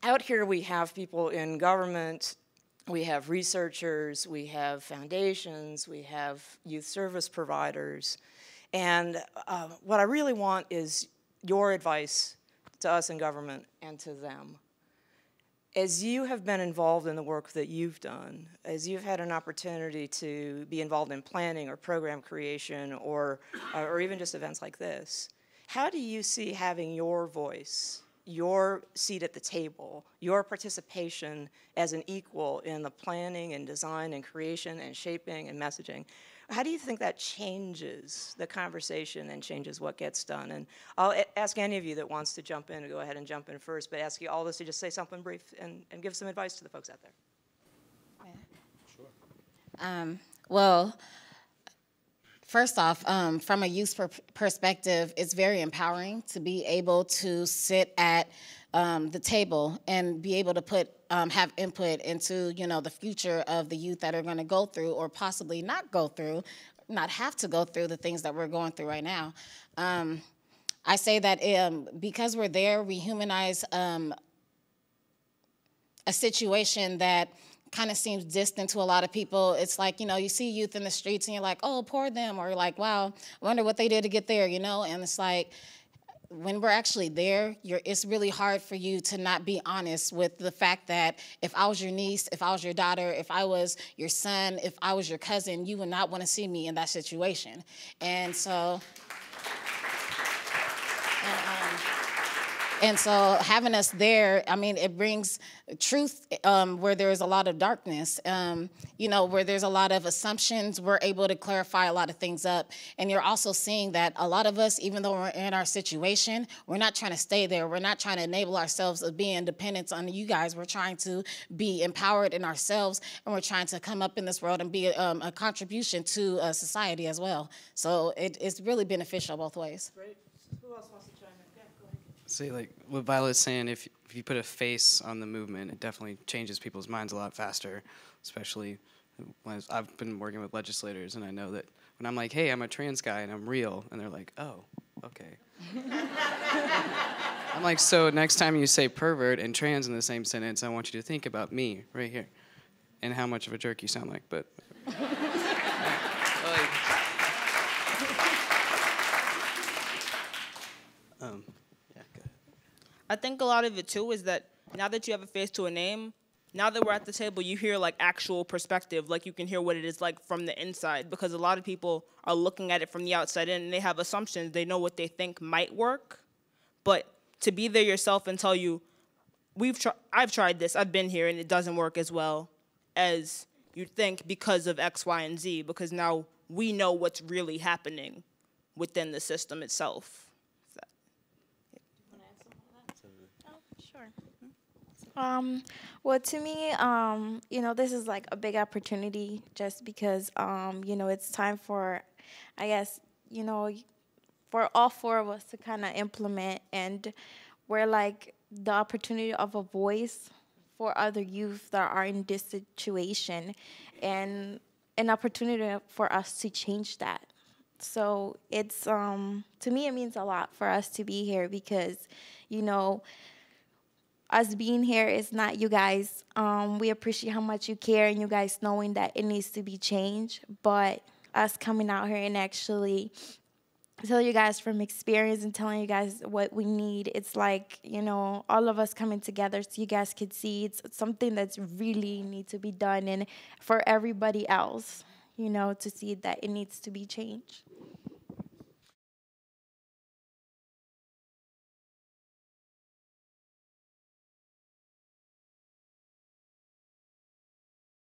out here we have people in government, we have researchers, we have foundations, we have youth service providers. And what I really want is your advice to us in government and to them. As you have been involved in the work that you've done, as you've had an opportunity to be involved in planning or program creation or even just events like this, how do you see having your voice, your seat at the table, your participation as an equal in the planning and design and creation and shaping and messaging, how do you think that changes the conversation and changes what gets done? And I'll ask any of you that wants to jump in to go ahead and jump in first, but ask you all this to just say something brief and give some advice to the folks out there. Sure. Well, first off, from a youth perspective, it's very empowering to be able to sit at the table and be able to have input into, the future of the youth that are going to go through or possibly not go through, not have to go through the things that we're going through right now. I say that because we're there, we humanize a situation that kind of seems distant to a lot of people. It's like, you see youth in the streets and you're like, oh, poor them, or you're like, wow, I wonder what they did to get there, and it's like, when we're actually there, it's really hard for you to not be honest with the fact that if I was your niece, if I was your daughter, if I was your son, if I was your cousin, you would not want to see me in that situation. And so, and so having us there, I mean, it brings truth where there's a lot of darkness, where there's a lot of assumptions. We're able to clarify a lot of things up. And you're also seeing that a lot of us, even though we're in our situation, we're not trying to stay there. We're not trying to enable ourselves of being dependent on you guys. We're trying to be empowered in ourselves, and we're trying to come up in this world and be a contribution to society as well. So it's really beneficial both ways. Great. Who else wants to chime in? Yeah, go ahead. Say, like what Violet's saying, if you put a face on the movement, it definitely changes people's minds a lot faster, especially when I've been working with legislators, and I know that when I'm like, hey, I'm a trans guy and I'm real, and they're like, oh, okay. I'm like, so next time you say pervert and trans in the same sentence, I want you to think about me right here and how much of a jerk you sound like, but... Yeah, go ahead. I think a lot of it too is that now that you have a face to a name, now that we're at the table, you hear like actual perspective, like you can hear what it is like from the inside, because a lot of people are looking at it from the outside in and they have assumptions. They know what they think might work, but to be there yourself and tell you, I've tried this, I've been here, and it doesn't work as well as you think because of X, Y, and Z, because now we know what's really happening within the system itself. Well, to me, this is like a big opportunity just because, it's time for, I guess, for all four of us to kind of implement, and we're like the opportunity of a voice for other youth that are in this situation, and an opportunity for us to change that. So it's, to me, it means a lot for us to be here because, us being here is not you guys. We appreciate how much you care and you guys knowing that it needs to be changed. But us coming out here and actually tell you guys from experience and telling you guys what we need, it's like, all of us coming together so you guys could see it's something that's really need to be done, and for everybody else, to see that it needs to be changed.